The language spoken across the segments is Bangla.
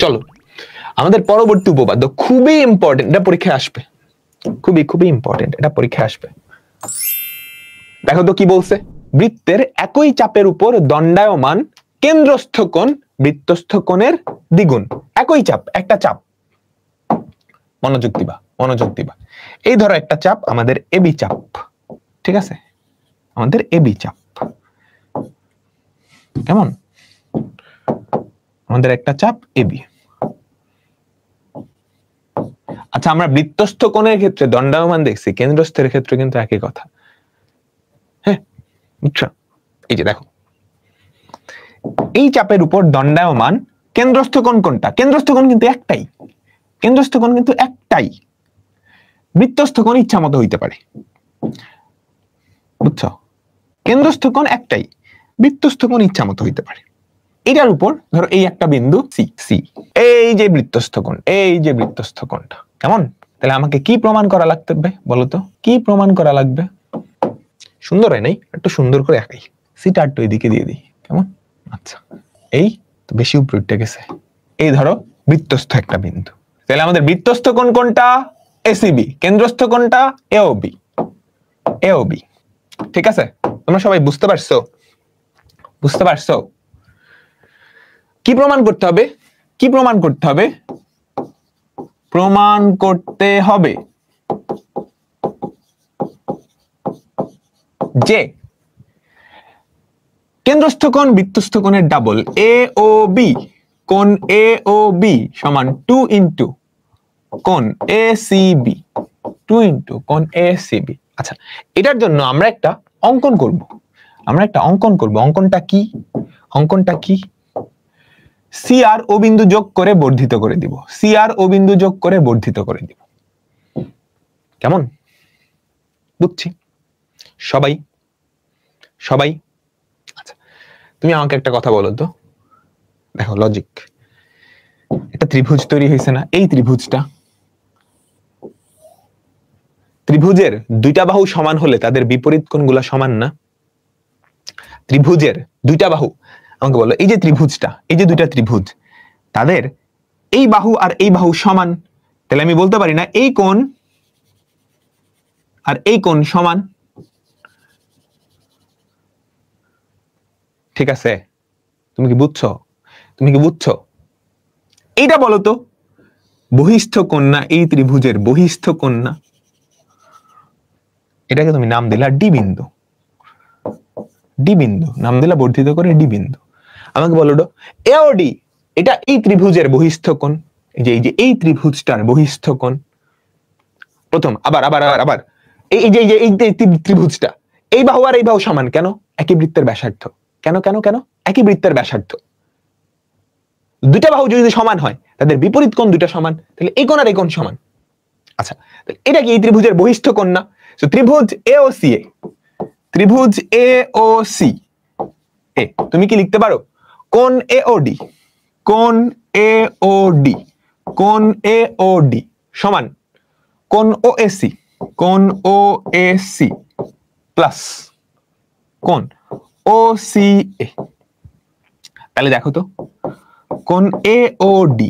চলো আমাদের পরবর্তী উপপাদ্য খুবই ইম্পর্টেন্ট, এটা পরীক্ষায় আসবে, খুবই খুবই ইম্পর্টেন্ট, এটা পরীক্ষায় আসবে। দেখো তো কি বলছে, বৃত্তের একই চাপের উপর দণ্ডায়মান কেন্দ্রস্থ কোণ বৃত্তস্থ কোণের দ্বিগুণ। একই চাপ, একটা চাপ, মনোযোগ দিবা মনোযোগ দিবা। এই ধরো একটা চাপ আমাদের এবি চাপ, ঠিক আছে, আমাদের এবি চাপ, কেমন, আমাদের একটা চাপ এবি। আচ্ছা আমরা বৃত্তস্থ কোণের ক্ষেত্রে দণ্ডায়মান দেখছি, কেন্দ্রস্থের ক্ষেত্রে কিন্তু একই কথা। হ্যাঁ বুঝছো, এই যে দেখো এই চাপের উপর দণ্ডায়মান কেন্দ্রস্থ কোণ কোনটা, কেন্দ্রস্থ কোণ কিন্তু একটাই, কেন্দ্রস্থ কোণ কিন্তু একটাই, বৃত্তস্থ কোণ ইচ্ছা মতো হইতে পারে, বুঝছো, কেন্দ্রস্থ কোণ একটাই, বৃত্তস্থ কোণ ইচ্ছা মতো হইতে পারে। এটার উপর ধরো এই একটা বিন্দু সি, সি এই যে বৃত্তস্থ কোণ, এই যে বৃত্তস্থ কোণটা, কেমন, তাহলে আমাকে কি প্রমাণ করা লাগবে বলতো, কি প্রমাণ করা লাগবে? সুন্দর হয় নাই, একটু সুন্দর করে আঁকাই, সিটা একটু এদিকে দিয়ে দিই, কেমন, আচ্ছা এই তো বেশি উপরে উঠে গেছে। এই ধরো বৃত্তস্থ একটা বিন্দু, তাহলে আমাদের বৃত্তস্থ কোণ কোনটা, এসিবি, কেন্দ্রস্থ কোণটা এওবি, এওবি, ঠিক আছে, তোমরা সবাই বুঝতে পারছো, বুঝতে পারছো? কি প্রমাণ করতে হবে, কি প্রমাণ করতে হবে, প্রমাণ করতে হবে যে কেন্দ্রস্থ কোণ বৃত্তস্থ কোণের ডাবল এ ও বি, কোণ এ ও বি সমান 2 ইন্টু কোণ এ সি বি, 2 ইন্টু কোণ এ সি বি। আচ্ছা এটার জন্য আমরা একটা অঙ্কন করব, আমরা একটা অঙ্কন করব, অঙ্কনটা কি, অঙ্কনটা কি, সি আর ও বিন্দু যোগ করে বর্ধিত করে দিব, সি আর ও বিন্দু যোগ করে বর্ধিত করে দিব, কেমন, বুঝছি সবাই, সবাই। আচ্ছা তুমি আমাকে একটা কথা বলো তো, দেখো লজিক, একটা ত্রিভুজ তৈরি হয়েছে না, এই ত্রিভুজটা, ত্রিভুজের দুইটা বাহু সমান হলে তাদের বিপরীত কোণগুলো সমান না, ত্রিভুজের দুইটা বাহু, আমাকে বলো এই যে ত্রিভুজটা, এই যে দুইটা ত্রিভুজ, তাদের এই বাহু আর এই বাহু সমান, তাহলে আমি বলতে পারি না এই কোণ আর এই কোণ সমান, ঠিক আছে, তুমি কি বুঝছো, তুমি কি বুঝছো? এইটা বলো তো বহিস্থ কোণ না এই ত্রিভুজের বহিস্থ কোণ না, এটাকে তুমি নাম দিলা ডি বিন্দু, ডি বিন্দু নাম দিলা বর্ধিত করে ডি বিন্দু। আমাকে বলো তো এওডি, এটা এই ত্রিভুজের বহিস্থ কোণ, এই যে এই ত্রিভুজটার বহিস্থ কোণ, প্রথম আবার আবার আবার আবার এই যে এই ত্রিভুজটা, এই বাহু আর এই বাহু সমান কেন, একই বৃত্তের ব্যাসার্ধ, কেন কেন কেন, একই বৃত্তের ব্যাসার্ধ, দুইটা বাহু যদি সমান হয় তাদের বিপরীত কোণ দুইটা সমান, তাহলে এই কোণ আর এই কোণ সমান। আচ্ছা এটা কি এই ত্রিভুজের বহিস্থ কোণ না, তো ত্রিভুজ এ ও সি, এ ত্রিভুজ এ ও সি এ তুমি কি লিখতে পারো কোণ এ ও ডি, কোণ এ ও ডি, কোণ এ ও ডি সমান কোণ ও এ সি, কোণ ও এ সি প্লাস কোণ ও সি এ। তাহলে দেখো তো কোণ A O D,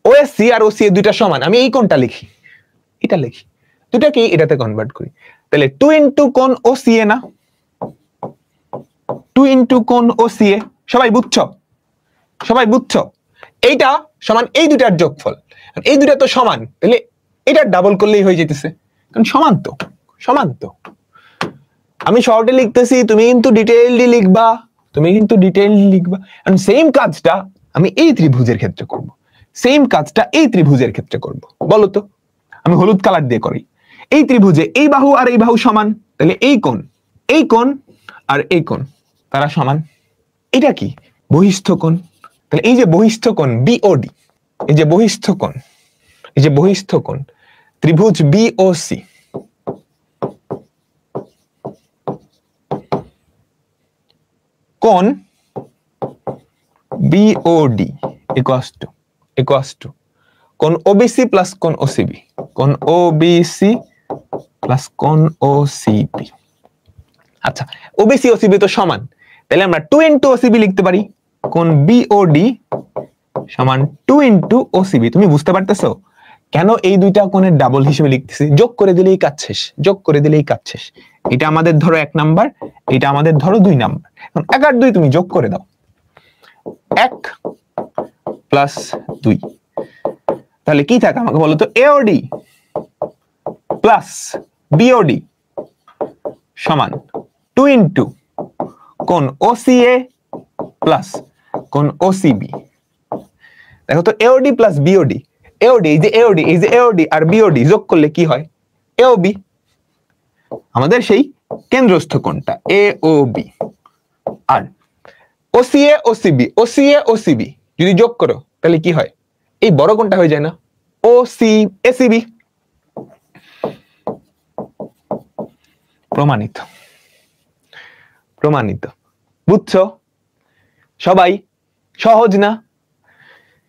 O A C আর ও সি এ দুইটা সমান, আমি এই কোণটা লিখি, এটা লিখি, দুটাকে এটাতে কনভার্ট করি, তাহলে 2 ইন্টু কোণ ও সি এ না, 2 ইন্টু কোণ ও সি এ, সবাই বুঝছো, সবাই বুঝছো, এইটা সমান এই দুটার যোগফল, এই দুটা তো সমান, তাহলে এটা ডাবল করলেই হয়ে যেতেছে, কারণ সমান তো, সমান তো। আমি শর্টে লিখতেছি, তুমি কিন্তু ডিটেইললি লিখবা, তুমি কিন্তু ডিটেইললি লিখবা, কারণ সেম কাজটা আমি এই ত্রিভুজের ক্ষেত্রে করব, সেম কাজটা এই ত্রিভুজের ক্ষেত্রে করব। বলো তো, আমি হলুদ কালার দিয়ে করি, এই ত্রিভুজে এই বাহু আর এই বাহু সমান, তাহলে এই কোণ আর এই কোণ তারা সমান, এটা কি বহিস্থ কোণ, তাহলে এই যে বহিস্থ কোণ বিওডি, এই যে বহিস্থ কোণ, এই যে বহিস্থ কোণ ত্রিভুজ বিওসি, কোণ বিওডি ইকুয়ালস টু কোণ ওবিসি প্লাস কোণ ওসিবি, কোণ ওবিসি প্লাস কোণ ওসিবি। আচ্ছা ওবিসি ওসিবি তো সমান, তাহলে আমরা 2 ইন্টু ওসিবি লিখতে পারি, কোণ বিওডি সমান 2 ইন্টু ওসিবি। তুমি বুঝতে পারতেছো কেন এই দুইটা কোণের ডাবল হিসেবে লিখতেছি? যোগ করে দিলেই কাজ শেষ, যোগ করে দিলেই কাজ শেষ। এটা আমাদের ধরো 1 নাম্বার, এটা আমাদের ধরো 2 নাম্বার। এখন 1 আর 2 তুমি যোগ করে দাও, 1 প্লাস 2, তাহলে কি থাকে আমাকে বলো তো? এওডি প্লাস বিওডি সমান 2 ইন্টু কোণ ওসিএ প্লাস কোণ ওসিবি। দেখো তো এওডি প্লাস বিওডি, এওডি এই যে এওডি, এই যে এওডি আর বিওডি যোগ করলে কি হয়? এওবি, আমাদের সেই কেন্দ্রস্থ কোণটা এওবি। আর ওসিএ ওসিবি, ওসিএ ওসিবি যদি যোগ করো তাহলে কি হয়? এই বড় কোণটা হয়ে যায় না? OC ACB. প্রমাণিত, প্রমাণিত। বুঝছো সবাই? সহজ না?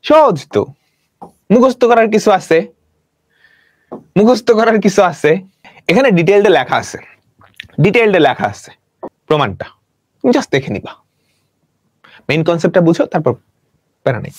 সহজ তো। মুখস্থ করার কিছু আছে, মুখস্থ করার কিছু আছে। এখানে ডিটেইলডে লেখা আছে, ডিটেইলডে লেখা আছে প্রমাণটা, জাস্ট দেখে নিবা। মেইন কনসেপ্টটা বুঝো, তারপর প্যারা নেই।